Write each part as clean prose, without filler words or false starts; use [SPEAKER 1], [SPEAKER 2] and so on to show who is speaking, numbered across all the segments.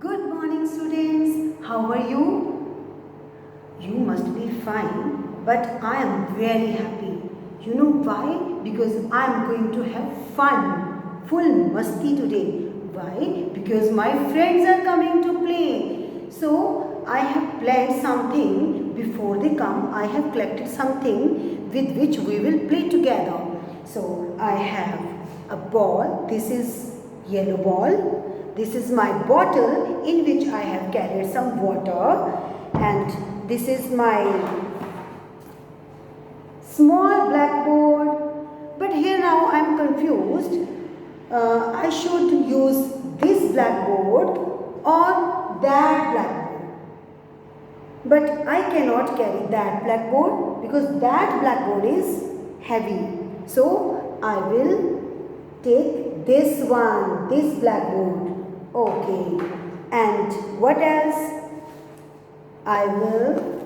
[SPEAKER 1] Good morning, students. How are you? You must be fine, but I am very happy. You know why? Because I am going to have fun, full masti today. Why? Because my friends are coming to play. So I have planned something. Before they come, I have collected something with which we will play together. So I have a ball. This is yellow ball. This is my bottle in which I have carried some water, and this is my small blackboard. But here now I am confused. I should use this blackboard or that blackboard. But I cannot carry that blackboard because that blackboard is heavy. So I will take this one, this blackboard. Okay, and what else? I will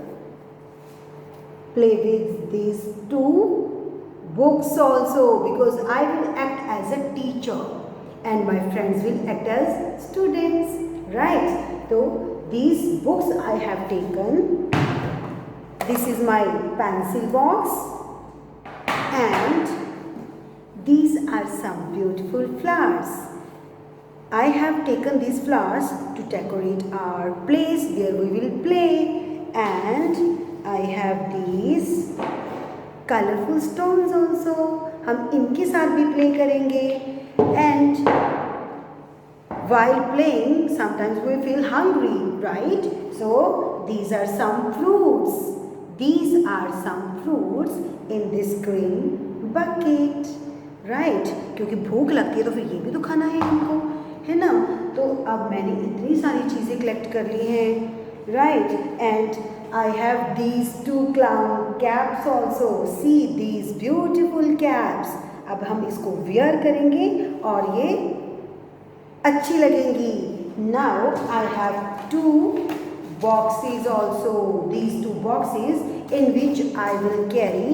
[SPEAKER 1] play with these two books also because I will act as a teacher and my friends will act as students, right? So these books I have taken. This is my pencil box and these are some beautiful flowers. I have taken these flowers to decorate our place where we will play, and I have these colorful stones also. हम इनके साथ भी play करेंगे, and while playing sometimes we feel hungry, right? So these are some fruits. These are some fruits in this green bucket, right? क्योंकि भूख लगती है तो फिर ये भी तो खाना है हमको, है ना? तो अब मैंने इतनी सारी चीज़ें कलेक्ट कर ली हैं, right? And I have these two clown caps also. See these beautiful caps. अब हम इसको वियर करेंगे और ये अच्छी लगेंगी. Now I have two boxes also. These two boxes in which I will carry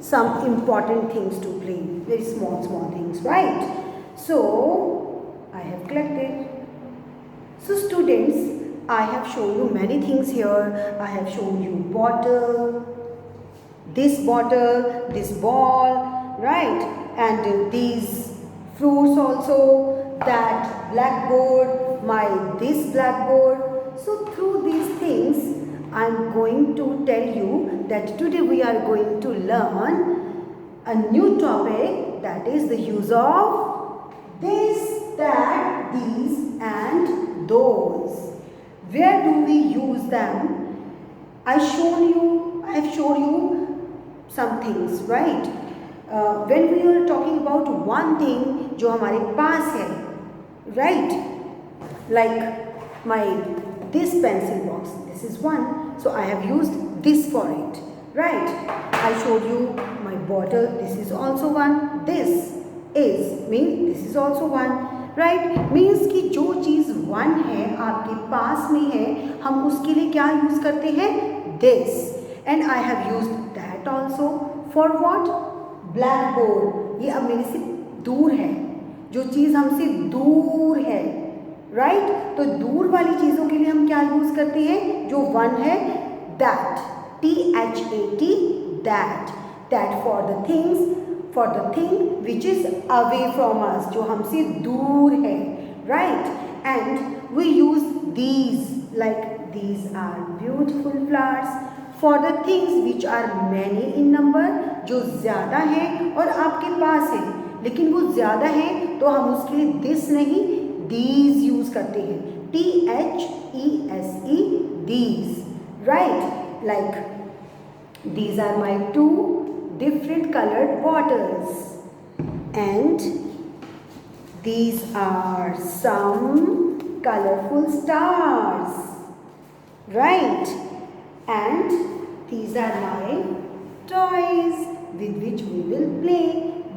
[SPEAKER 1] some important things to play. Very small things, right? So I have collected. So students, I have shown you many things here. I have shown you bottle, this ball, right? And these fruits also, that blackboard, this blackboard. So through these things, I am going to tell you that today we are going to learn a new topic, that is the use of this, that, these and those. Where do we use them? I have shown you some things, right? When we are talking about one thing जो हमारे पास है, right? Like this pencil box, this is one, so I have used this for it, right? I showed you my bottle, this is also one. This is also one, right? Means कि जो चीज़ one है आपके पास में है, हम उसके लिए क्या यूज़ करते हैं? This. And I have used that also. For what? Blackboard. ये अब मेरे से दूर है, जो चीज़ हमसे दूर है, राइट? तो दूर वाली चीज़ों के लिए हम क्या यूज़ करते हैं? जो वन है, that, THAT, that for the thing which is away from us, जो हमसे दूर है, right? And we use these, like these are beautiful flowers for the things which are many in number, जो ज़्यादा है और आपके पास है, लेकिन वो ज़्यादा है तो हम उसके लिए दिस नहीं, these यूज करते हैं, THESE, these, right? Like these are my two different colored bottles, and these are some colorful stars, right? And these are my toys with which we will play.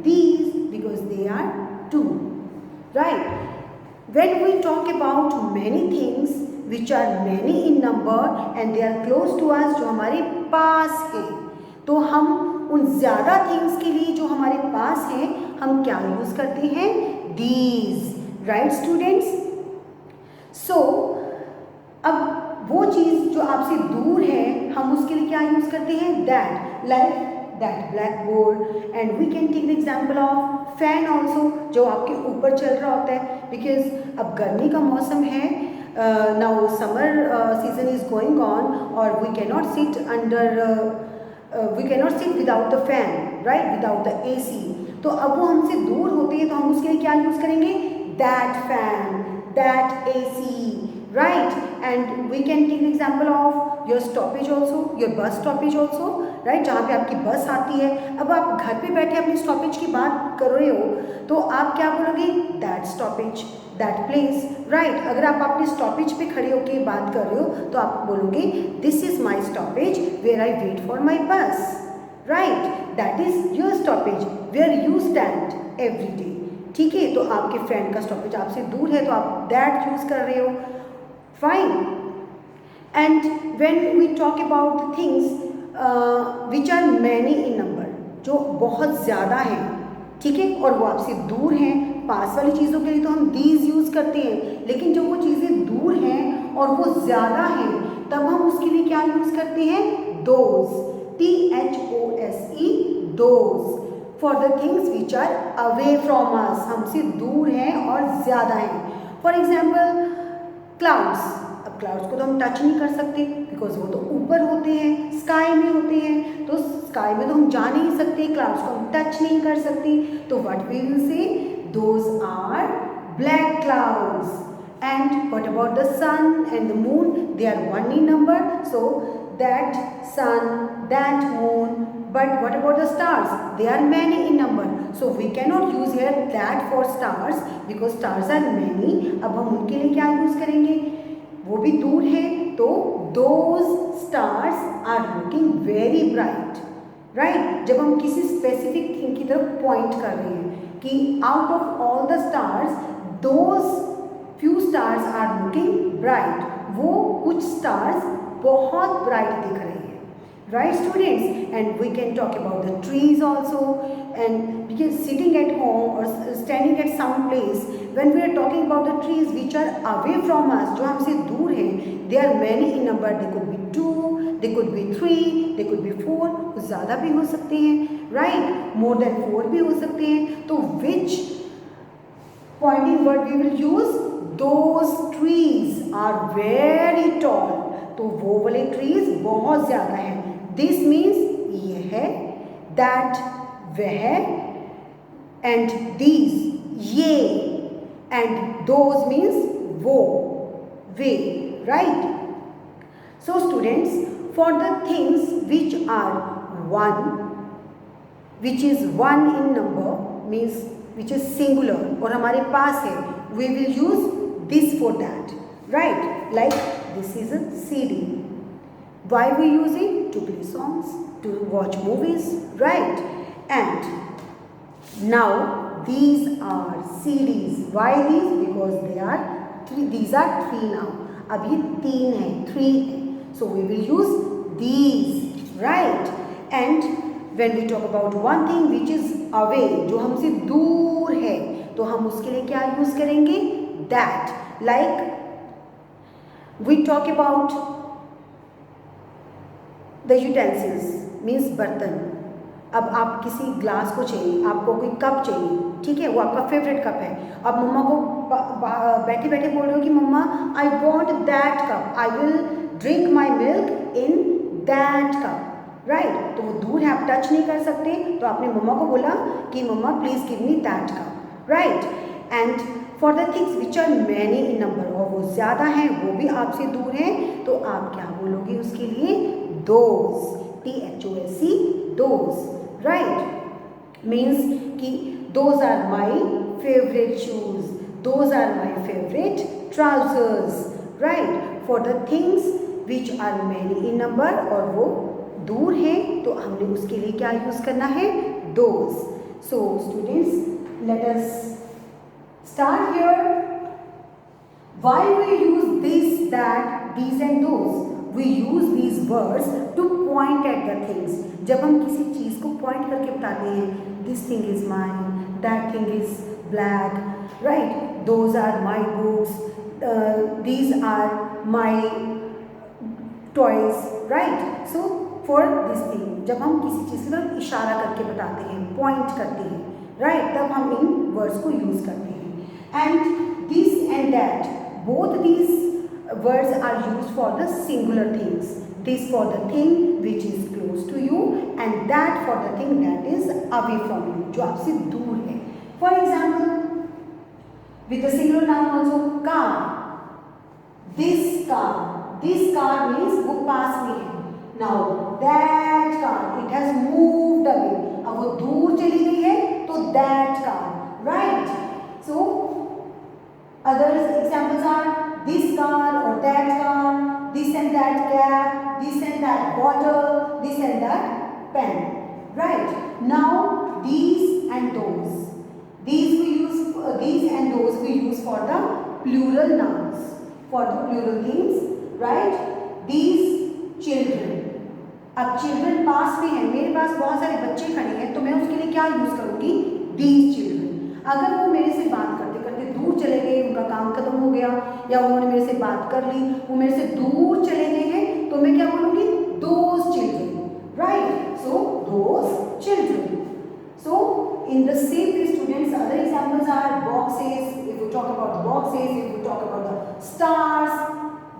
[SPEAKER 1] These because they are two, right? When we talk about many things which are many in number and they are close to us, जो हमारे पास है, तो हम उन ज़्यादा things के लिए जो हमारे पास है हम क्या यूज़ करते हैं? These, right students? So वो चीज़ जो आपसे दूर है हम उसके लिए क्या यूज़ करते हैं that, like that black board. And we can take the example of fan also, जो आपके ऊपर चल रहा होता है, बिकॉज अब गर्मी का मौसम है, now summer season is going on और we cannot sit under we cannot sit without the fan, right, without the AC। तो अब वो हमसे दूर होते हैं तो हम उसके लिए क्या यूज़ करेंगे that fan, that AC, right? And we can take the example of your stoppage also, your bus stoppage also, right? जहाँ पे आपकी बस आती है, अब आप घर पे बैठे अपनी स्टॉपेज की बात कर रहे हो तो आप क्या बोलोगे that stoppage, that place, right. अगर आप अपनी स्टॉपेज पे खड़े होकर बात कर रहे हो तो आप बोलोगे this is my stoppage where I wait for my bus, right, that is your stoppage where you stand every day. ठीक है, तो आपके फ्रेंड का स्टॉपेज आपसे दूर है तो आप दैट यूज कर रहे हो, fine। And when we talk about the things which are many in number, जो बहुत ज़्यादा हैं, ठीक है, और वो आपसे दूर हैं, पास वाली चीज़ों के लिए तो हम these यूज़ करते हैं, लेकिन जब वो चीज़ें दूर हैं और वो ज़्यादा हैं तब हम उसके लिए क्या यूज़ करते हैं those, THOSE, those, for the things which are away from us, हमसे दूर हैं और ज़्यादा हैं। For example क्लाउड्स, अब क्लाउड्स को तो हम टच नहीं कर सकते बिकॉज वो तो ऊपर होते हैं, स्काई में होते हैं, तो स्काई में तो हम जा नहीं सकते, क्लाउड्स को हम टच नहीं कर सकते, तो what we will say those are black clouds. And what about the sun and the moon, they are one in number, so that sun, that moon, but what about the stars, they are many in number, so we cannot use here that for stars because stars are many। अब हम उनके लिए क्या use करेंगे, वो भी दूर है तो those stars are looking very bright, right। जब हम किसी स्पेसिफिक थिंग की तरफ पॉइंट कर रहे हैं कि out of all the stars those few stars are looking bright, वो कुछ stars बहुत bright दिख रहे हैं, right students। And we can talk about the trees also, and because sitting at home or standing at some place, when we are talking about the trees which are away from us, जो हमसे दूर हैं, they are many in number, they could be 2, they could be 3, they could be 4, ज़्यादा भी हो सकते हैं, right, more than 4 भी हो सकते हैं, तो which pointing word we will use, those trees are very tall, तो वो वाले trees बहुत ज़्यादा हैं, दिस मीन्स ये है, दैट वह, एंड दीज ये, एंड दोज मीन्स वो, वे, right. So students, for the things which are one, which is one in number means which is singular और हमारे पास है, we will use this for that, right, like this is a CD। Why we use it? To play songs, to watch movies, right? And now these are CDs. Why these? Because they are three. These are 3 now. अब ये 3 है, 3 है. So we will use these, right? And when we talk about one thing which is away, जो हमसे दूर है, तो हम उसके लिए क्या यूज करेंगे? That. Like we talk about the utensils means बर्तन। अब आप किसी ग्लास को चाहिए, आपको कोई कप चाहिए, ठीक है, वो आपका फेवरेट कप है, अब मम्मा को बैठे बैठे बोल रहे हो कि mamma I want that cup, I will drink my milk in that cup, right, तो वो दूर है, आप टच नहीं कर सकते, तो आपने मम्मा को बोला कि mamma please give me that cup, right. And for the things which are many in number, और वो ज़्यादा हैं, वो भी आपसे दूर हैं, तो आप क्या बोलोगे उसके लिए? those, THOSE, those, right, means कि those are my favorite shoes, those are my favorite trousers, right, for the things which are many in number और वो दूर है तो हमने उसके लिए क्या यूज करना है? those। So students, let us start here. Why we use this, that, these and those? We use these words to point at the things. जब हम किसी चीज़ को point करके बताते हैं, this thing is mine, that thing is black, right? Those are my books, these are my toys, right? So for this thing, जब हम किसी चीज़ की तरफ इशारा करके बताते हैं, पॉइंट करते हैं, right, तब हम इन वर्ड्स को यूज करते हैं. And this and that, both these words are used for the singular things. This for the thing which is close to you and that for the thing that is away from you, जो आपसे दूर है. For example, with the singular noun also, car. This car. This car means वो पास में है. Now that car, it has moved away. अब वो दूर चली गई है तो that car, right? So other examples are this car or that car, this and that cap, this and that bottle, this and that pen, right? Now these and those, these we use, these and those we use for the plural nouns, for the plural things, right? These children, अब children पास में है, मेरे पास बहुत सारे बच्चे खड़े हैं तो मैं उसके लिए क्या यूज करूंगी? These children. अगर वो मेरे से बात करते करते दूर चले गए, उनका काम खत्म हो गया या उन्होंने मेरे से बात कर ली, वो मेरे से दूर चले गए हैं तो मैं क्या बोलूंगी? Those children, right? So those children. So in the same way, students, other examples are boxes. If we talk about the boxes, if we talk about the stars,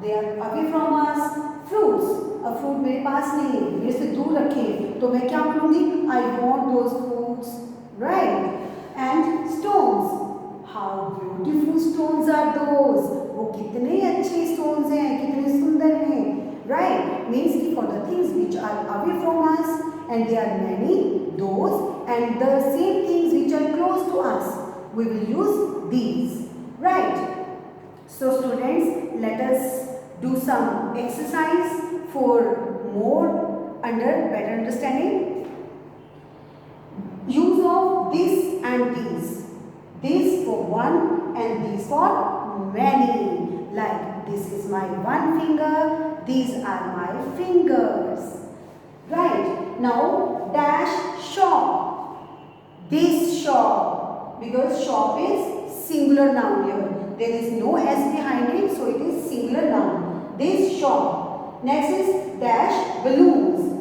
[SPEAKER 1] they are away from us. Fruits, अब fruit मेरे पास नहीं है, मेरे से दूर रखे हैं तो मैं क्या बोलूंगी? I want those fruits, right? And stones, how beautiful stones are those, वो कितने अच्छे stones हैं, कितने सुंदर हैं, right? Means कि for the things which are away from us and they are many, those, and the same things which are close to us, we will use these, right? So students, let us do some exercise for more better understanding. Use of this and these. This for one and these for many. Like this is my one finger, these are my fingers. Right? Now dash shop. This shop. Because shop is singular noun here. There is no S behind it, so it is singular noun. This shop. Next is dash balloons.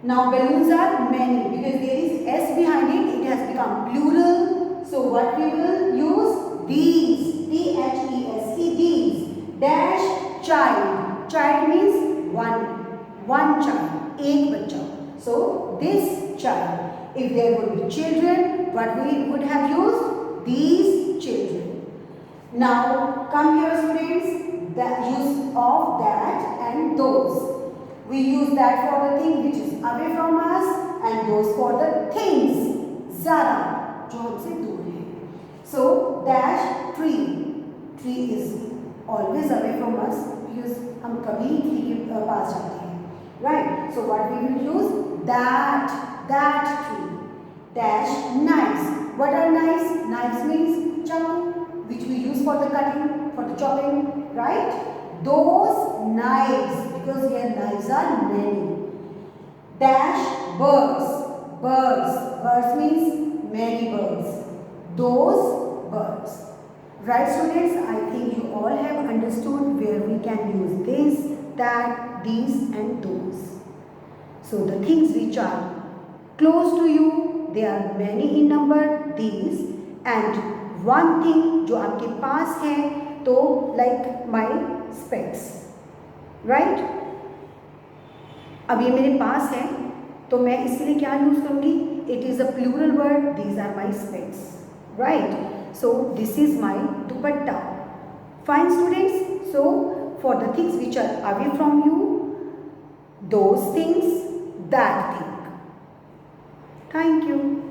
[SPEAKER 1] Now balloons are many because there is S behind it, it has become plural. So what we will use? These. T-H-E-S-E, these. Dash child. Child means one child. एक बच्चा. So this child. If there would be children, what we would have used? These children. Now come here students, the use of that and those. We use that for the thing which is away from us and those for the things ज़्यादा जो हमसे दूर है. So dash tree. Tree is always away from us because हम कभी tree के पास जाते हैं, right? So what we will use? That tree. Dash knives. What are knives? Knives means chaku, which we use for the cutting, for the chopping, right? Those knives, because here knives are many. Dash birds. Birds means many birds. Those birds. Right students, I think you all have understood where we can use this, that, these and those. So the things which are close to you, they are many in number, these, and one thing जो आपके पास है तो like my specs, right? अब ये मेरे पास है तो मैं इसके लिए क्या यूज करूंगी? It is a plural word. These are my specs, right? So this is my dupatta. Fine students. So for the things which are away from you, those things, that thing. Thank you.